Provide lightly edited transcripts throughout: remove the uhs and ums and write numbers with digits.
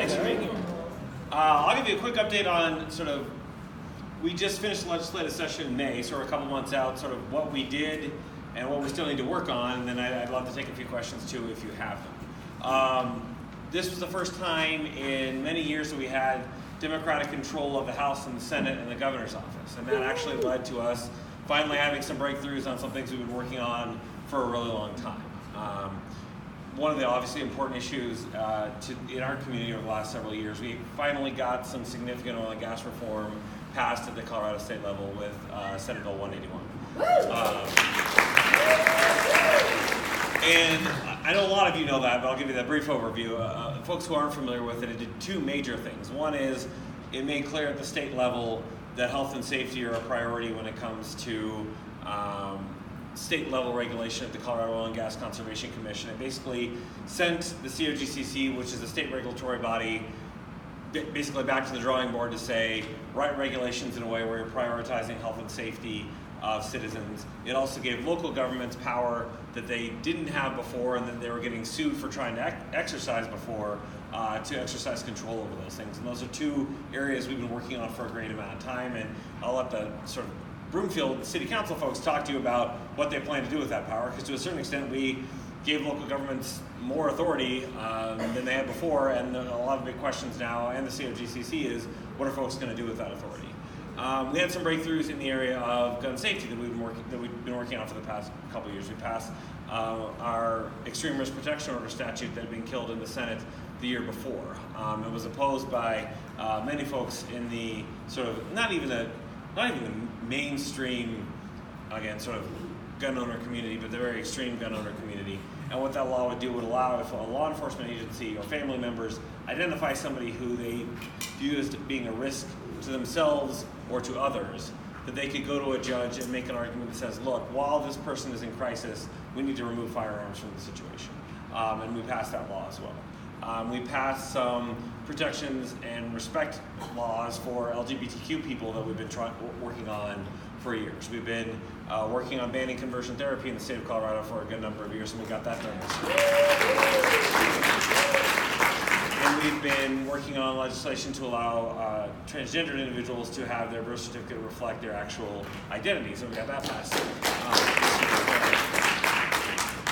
Thanks for being here. I'll give you a quick update on we just finished the legislative session in May, so we're a couple months out, what we did and what we still need to work on, and then I'd love to take a few questions too if you have them. This was the first time in many years that we had Democratic control of the House and the Senate and the governor's office, and that actually led to us finally having some breakthroughs on some things we've been working on for a really long time. One of the obviously important issues in our community over the last several years, we finally got some significant oil and gas reform passed at the Colorado state level with Senate Bill 181. And I know a lot of you know that, but I'll give you that brief overview. Folks who aren't familiar with it, it did two major things. One is it made clear at the state level that health and safety are a priority when it comes to state level regulation at the Colorado Oil and Gas Conservation Commission. It basically sent the COGCC, which is a state regulatory body, basically back to the drawing board to say, write regulations in a way where you're prioritizing health and safety of citizens. It also gave local governments power that they didn't have before and that they were getting sued for trying to exercise before, to exercise control over those things. And those are two areas we've been working on for a great amount of time, and I'll let the Broomfield City Council folks talk to you about what they plan to do with that power, because to a certain extent we gave local governments more authority than they had before, and a lot of big questions now, and the COGCC is, what are folks going to do with that authority? We had some breakthroughs in the area of gun safety that we've been working on for the past couple of years. We passed our extreme risk protection order statute that had been killed in the Senate the year before. It was opposed by many folks in the not even the mainstream, again, gun owner community, but the very extreme gun owner community. And what that law would do would allow if a law enforcement agency or family members identify somebody who they view as being a risk to themselves or to others, that they could go to a judge and make an argument that says, look, while this person is in crisis, we need to remove firearms from the situation. And we passed that law as well. We passed some protections and respect laws for LGBTQ people that we've been working on for years. We've been working on banning conversion therapy in the state of Colorado for a good number of years, and we got that done this year. And we've been working on legislation to allow transgendered individuals to have their birth certificate reflect their actual identities, and we got that passed.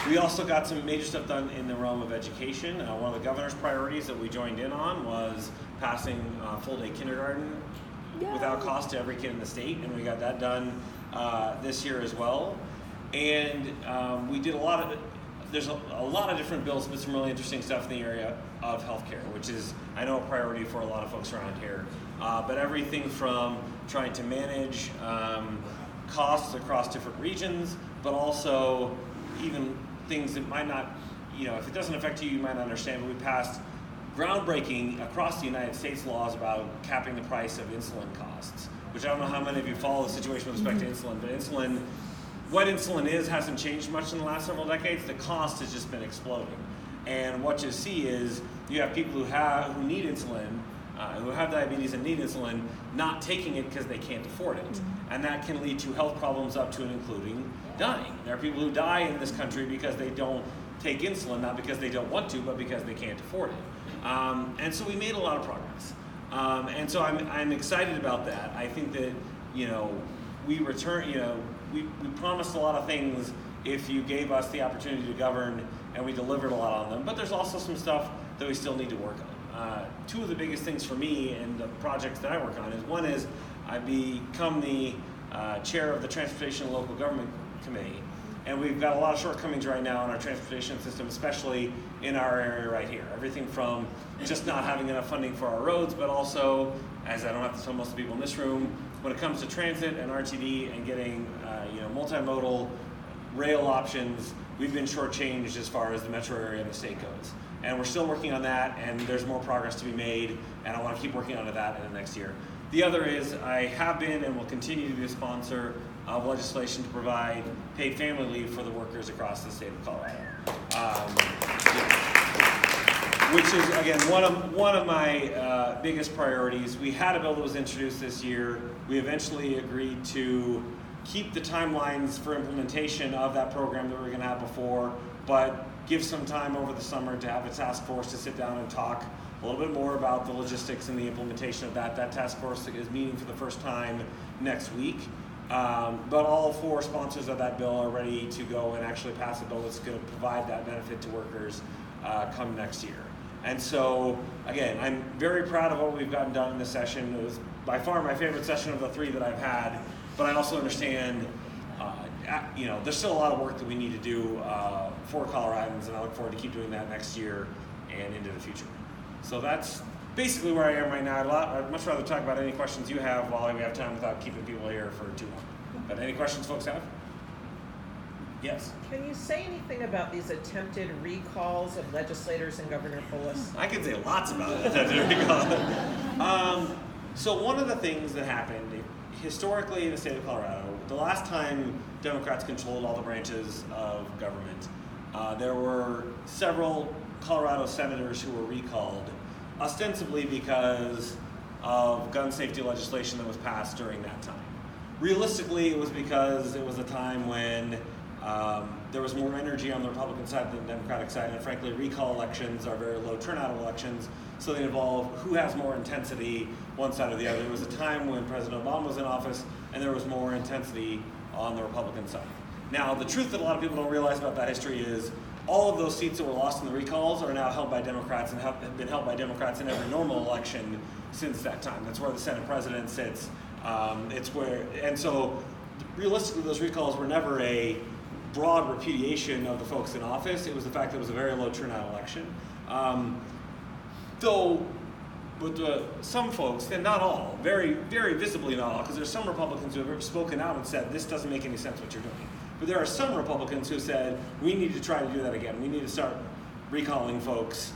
We also got some major stuff done in the realm of education. One of the governor's priorities that we joined in on was passing full-day kindergarten without cost to every kid in the state, and we got that done this year as well. And we did there's a lot of different bills, but some really interesting stuff in the area of healthcare, which is, I know, a priority for a lot of folks around here. But everything from trying to manage costs across different regions, but also even things that might not, if it doesn't affect you, you might not understand, but we passed groundbreaking across the United States laws about capping the price of insulin costs, which I don't know how many of you follow the situation with respect to insulin, but what insulin is hasn't changed much in the last several decades. The cost has just been exploding. And what you see is you have people who need insulin, who have diabetes and need insulin, not taking it because they can't afford it. And that can lead to health problems up to and including dying. There are people who die in this country because they don't take insulin, not because they don't want to, but because they can't afford it. And so we made a lot of progress. And so I'm excited about that. I think that, we promised a lot of things if you gave us the opportunity to govern, and we delivered a lot on them. But there's also some stuff that we still need to work on. Two of the biggest things for me and the projects that I work on is, one is I've become the chair of the Transportation and Local Government Committee. And we've got a lot of shortcomings right now in our transportation system, especially in our area right here. Everything from just not having enough funding for our roads, but also, as I don't have to tell most of the people in this room, when it comes to transit and RTD and getting multimodal rail options, we've been shortchanged as far as the metro area and the state goes. And we're still working on that, and there's more progress to be made, and I want to keep working on that in the next year. The other is I have been and will continue to be a sponsor of legislation to provide paid family leave for the workers across the state of Colorado. Which is, again, one of my biggest priorities. We had a bill that was introduced this year. We eventually agreed to keep the timelines for implementation of that program that we were going to have before, but give some time over the summer to have a task force to sit down and talk a little bit more about the logistics and the implementation of that. That task force is meeting for the first time next week. But all 4 sponsors of that bill are ready to go and actually pass a bill that's going to provide that benefit to workers come next year. And so, again, I'm very proud of what we've gotten done in this session. It was by far my favorite session of the 3 that I've had, but I also understand there's still a lot of work that we need to do for Coloradans, and I look forward to keep doing that next year and into the future. So that's basically where I am right now. I'd much rather talk about any questions you have while we have time without keeping people here for too long. But any questions folks have? Yes. Can you say anything about these attempted recalls of legislators and Governor Polis? I can say lots about attempted recalls. So one of the things that happened historically in the state of Colorado, the last time Democrats controlled all the branches of government, there were several Colorado senators who were recalled, ostensibly because of gun safety legislation that was passed during that time. Realistically, it was because it was a time when there was more energy on the Republican side than the Democratic side, and frankly, recall elections are very low turnout elections, so they involve who has more intensity, one side or the other. There was a time when President Obama was in office, and there was more intensity on the Republican side. Now, the truth that a lot of people don't realize about that history is all of those seats that were lost in the recalls are now held by Democrats and have been held by Democrats in every normal election since that time. That's where the Senate president sits. And so realistically, those recalls were never a broad repudiation of the folks in office. It was the fact that it was a very low turnout election. Though with some folks, and not all, very, very visibly not all, because there's some Republicans who have spoken out and said, this doesn't make any sense what you're doing. But there are some Republicans who said, we need to try to do that again. We need to start recalling folks,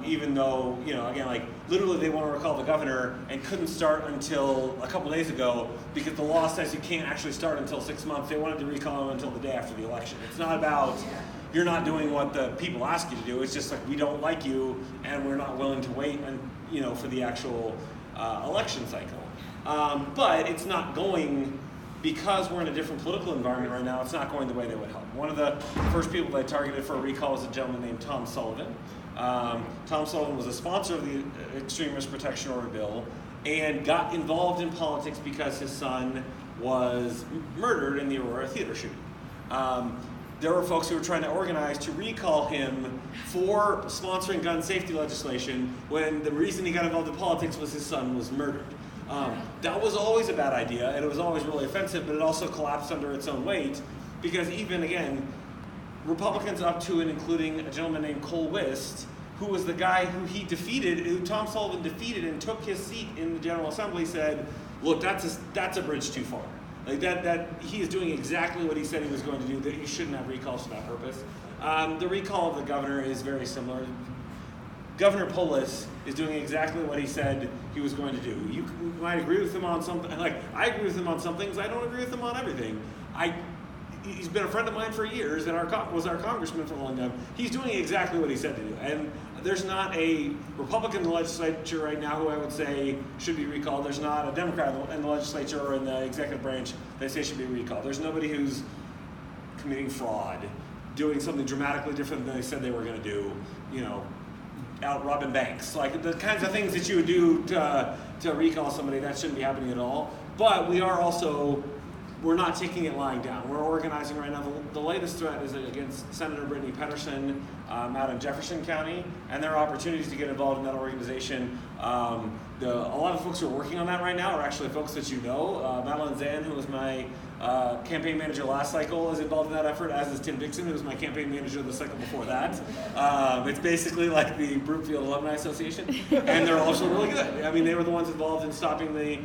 even though, again, like literally they want to recall the governor and couldn't start until a couple days ago because the law says you can't actually start until 6 months. They wanted to recall him until the day after the election. It's not about you're not doing what the people ask you to do. It's just like we don't like you and we're not willing to wait for the actual election cycle. But it's not going, because we're in a different political environment right now, it's not going the way they would hope. One of the first people they targeted for a recall was a gentleman named Tom Sullivan. Tom Sullivan was a sponsor of the Extreme Risk Protection Order bill and got involved in politics because his son was murdered in the Aurora theater shooting. There were folks who were trying to organize to recall him for sponsoring gun safety legislation when the reason he got involved in politics was his son was murdered. That was always a bad idea, and it was always really offensive, but it also collapsed under its own weight because even, again, Republicans up to and including a gentleman named Cole Wist, who was the guy who Tom Sullivan defeated and took his seat in the General Assembly, said, look, that's a bridge too far. Like that he is doing exactly what he said he was going to do, that you shouldn't have recalls for that purpose. The recall of the governor is very similar. Governor Polis is doing exactly what he said he was going to do. You might agree with him on something, like I agree with him on some things, I don't agree with him on everything. He's been a friend of mine for years and was our congressman for a long time. He's doing exactly what he said to do. And there's not a Republican in the legislature right now who I would say should be recalled. There's not a Democrat in the legislature or in the executive branch that say should be recalled. There's nobody who's committing fraud, doing something dramatically different than they said they were going to do, out robbing banks. Like the kinds of things that you would do to recall somebody, that shouldn't be happening at all. But we're not taking it lying down. We're organizing right now. The latest threat is against Senator Brittany Pedersen out in Jefferson County, and there are opportunities to get involved in that organization. A lot of folks who are working on that right now are actually folks that you know. Madeline Zan, who was my campaign manager last cycle, is involved in that effort, as is Tim Dixon, who was my campaign manager the cycle before that. It's basically like the Broomfield Alumni Association, and they're also really good. I mean, they were the ones involved in stopping the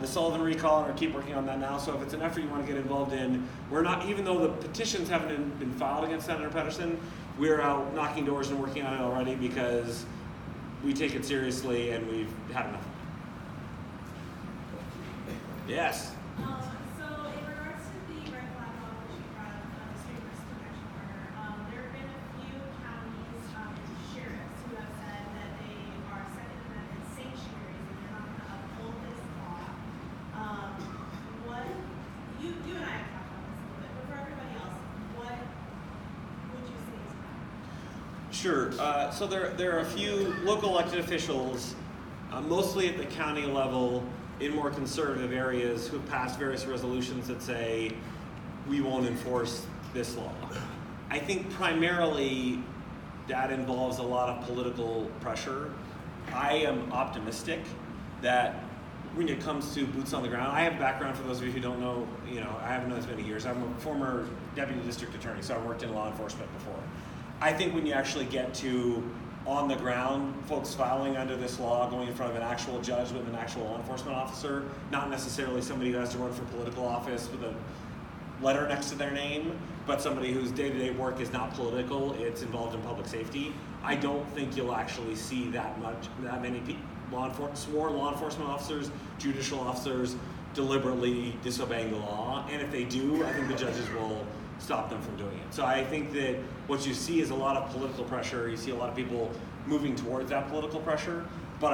Sullivan recall, and keep working on that now. So if it's an effort you want to get involved in, we're not, even though the petitions haven't been filed against Senator Pedersen, we're out knocking doors and working on it already because we take it seriously and we've had enough. Yes. So in regards to the red flag law, which you brought up, the Extreme Risk Protection Order, there have been a few counties sheriffs who have said that they are Second Amendment sanctuaries and they're not going to uphold this law. You and I have talked about this a little bit, but for everybody else, what would you say to that? Sure. So there are a few local elected officials, mostly at the county level, in more conservative areas, who have passed various resolutions that say we won't enforce this law. I think primarily that involves a lot of political pressure. I am optimistic that when it comes to boots on the ground, I have a background, for those of you who don't know, I haven't known this many years. I'm a former deputy district attorney, so I worked in law enforcement before. I think when you actually get to on the ground, folks filing under this law, going in front of an actual judge with an actual law enforcement officer, not necessarily somebody who has to run for political office with a letter next to their name, but somebody whose day-to-day work is not political, it's involved in public safety. I don't think you'll actually see that many sworn law enforcement officers, judicial officers deliberately disobeying the law, and if they do, I think the judges will stop them from doing it. So I think that what you see is a lot of political pressure. You see a lot of people moving towards that political pressure, but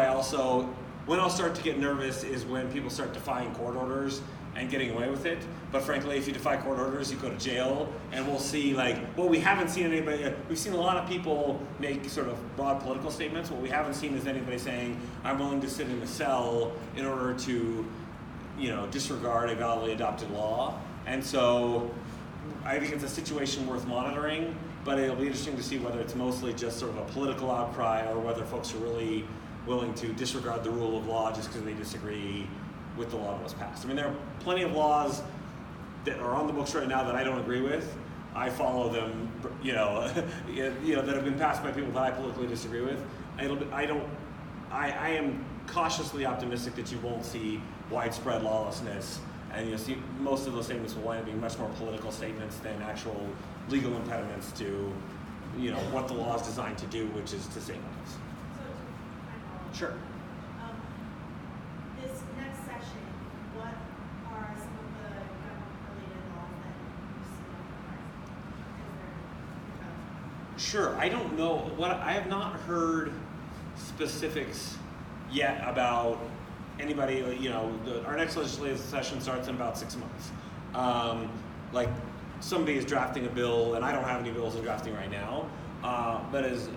when I'll start to get nervous is when people start defying court orders and getting away with it. But frankly, if you defy court orders, you go to jail, and we'll see we haven't seen anybody, we've seen a lot of people make sort of broad political statements. What we haven't seen is anybody saying, I'm willing to sit in a cell in order to, disregard a validly adopted law. And so I think it's a situation worth monitoring, but it'll be interesting to see whether it's mostly just sort of a political outcry or whether folks are really willing to disregard the rule of law just because they disagree with the law that was passed. I mean, there are plenty of laws that are on the books right now that I don't agree with. I follow them, that have been passed by people that I politically disagree with. I am cautiously optimistic that you won't see widespread lawlessness, and you'll see most of those statements will wind up being much more political statements than actual legal impediments to, what the law is designed to do, which is to save lives. So, Sure. This next session, what are some of the government-related laws that you see on the horizon? Sure. I don't know. I have not heard specifics yet about anybody. Our next legislative session starts in about 6 months. Somebody is drafting a bill, and I don't have any bills in drafting right now. But as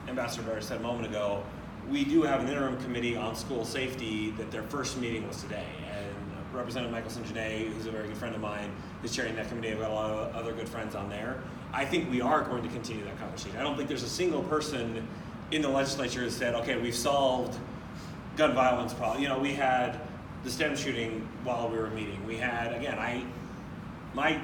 Ambassador Barrett said a moment ago, we do have an interim committee on school safety that their first meeting was today. And Representative Michael St-Jeannet, who's a very good friend of mine, is chairing that committee. I've got a lot of other good friends on there. I think we are going to continue that conversation. I don't think there's a single person in the legislature who said, okay, we've solved gun violence problem. We had the STEM shooting while we were meeting. We had, again, my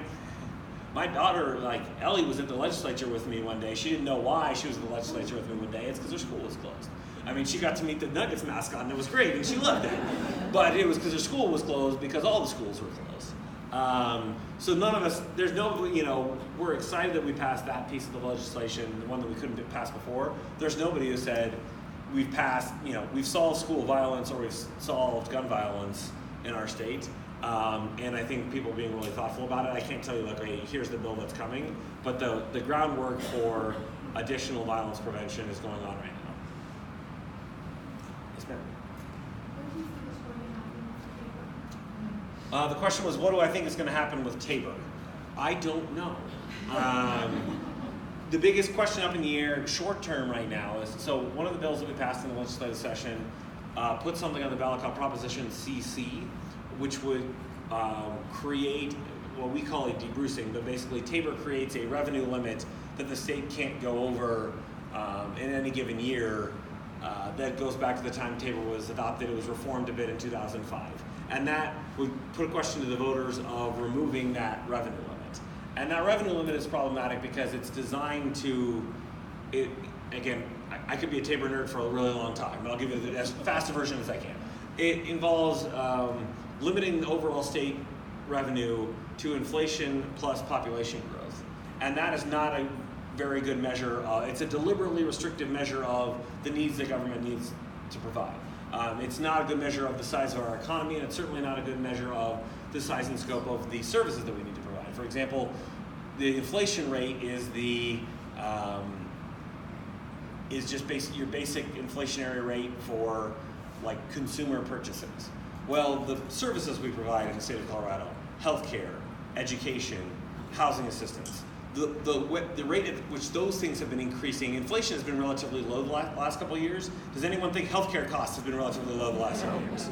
daughter, Ellie, was at the legislature with me one day. She didn't know why she was at the legislature with me one day. It's because her school was closed. I mean, she got to meet the Nuggets mascot, and it was great, and she loved it. But it was because her school was closed because all the schools were closed. So none of us, we're excited that we passed that piece of the legislation, the one that we couldn't pass before. There's nobody who said we've passed, we've solved school violence or we've solved gun violence in our state. And I think people are being really thoughtful about it. I can't tell you, hey, here's the bill that's coming, but the groundwork for additional violence prevention is going on right now. Yes, ma'am. What do you think is going to happen with Tabor? The question was, what do I think is going to happen with Tabor? I don't know. The biggest question up in the air, short term right now, is one of the bills that we passed in the legislative session put something on the ballot called Proposition CC, which would create what we call a debrucing, but basically Tabor creates a revenue limit that the state can't go over in any given year. That goes back to the time Tabor was adopted. It was reformed a bit in 2005. And that would put a question to the voters of removing that revenue limit. And that revenue limit is problematic because it's designed to, again, I could be a Tabor nerd for a really long time, but I'll give you as fast a version as I can. It involves limiting the overall state revenue to inflation plus population growth. And that is not a very good measure. It's a deliberately restrictive measure of the needs that government needs to provide. It's not a good measure of the size of our economy, and it's certainly not a good measure of the size and scope of the services that we need to provide. For example, the inflation rate is just your basic inflationary rate for consumer purchases. Well, the services we provide in the state of Colorado, healthcare, education, housing assistance, the rate at which those things have been increasing, inflation has been relatively low the last couple of years. Does anyone think healthcare costs have been relatively low the last several years?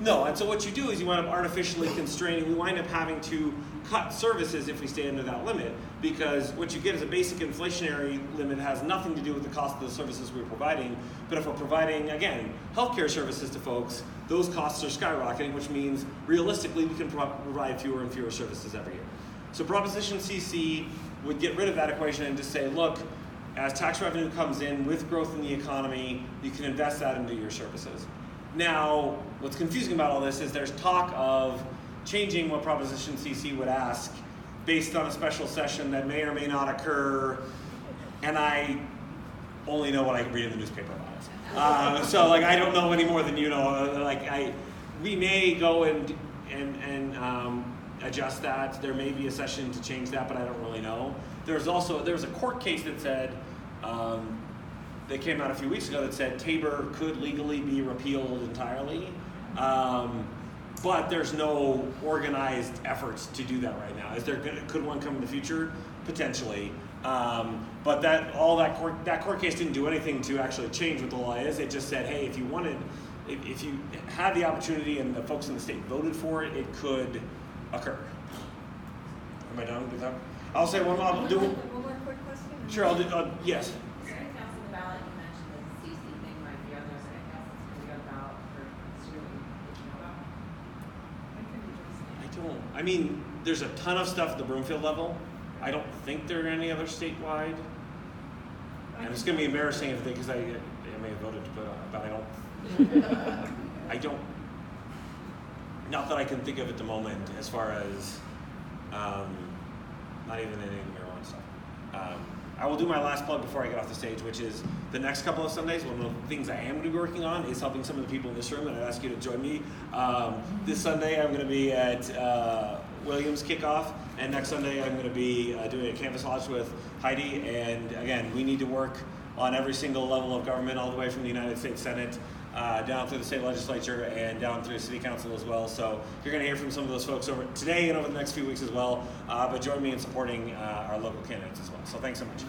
No, and so what you do is you wind up artificially constraining, we wind up having to cut services if we stay under that limit, because what you get is a basic inflationary limit has nothing to do with the cost of the services we're providing, but if we're providing, again, healthcare services to folks, those costs are skyrocketing, which means realistically we can provide fewer and fewer services every year. So Proposition CC would get rid of that equation and just say, look, as tax revenue comes in with growth in the economy, you can invest that into your services. Now, what's confusing about all this is there's talk of changing what Proposition CC would ask based on a special session that may or may not occur, and I only know what I read in the newspaper about it. So like I don't know any more than you know. We may go and adjust that. There may be a session to change that, but I don't really know. There was a court case that said. That came out a few weeks ago that said Tabor could legally be repealed entirely, but there's no organized efforts to do that right now. Could one come in the future? Potentially, but that court case didn't do anything to actually change what the law is. It just said, hey, if you had the opportunity and the folks in the state voted for it, it could occur. Am I done with that? I'll say one more. One more quick question. Sure, I'll do. Yes. I mean, there's a ton of stuff at the Broomfield level. I don't think there are any other statewide. And it's going to be embarrassing if because I may have voted to put on, but I don't. Not that I can think of at the moment, as far as not even any of the marijuana stuff. I will do my last plug before I get off the stage, which is the next couple of Sundays. One of the things I am going to be working on is helping some of the people in this room, and I'd ask you to join me. This Sunday I'm going to be at Williams Kickoff, and next Sunday I'm going to be doing a canvas launch with Heidi. And again, we need to work on every single level of government, all the way from the United States Senate down through the state legislature and down through the city council as well. So you're going to hear from some of those folks over today and over the next few weeks as well. But join me in supporting our local candidates as well. So thanks so much.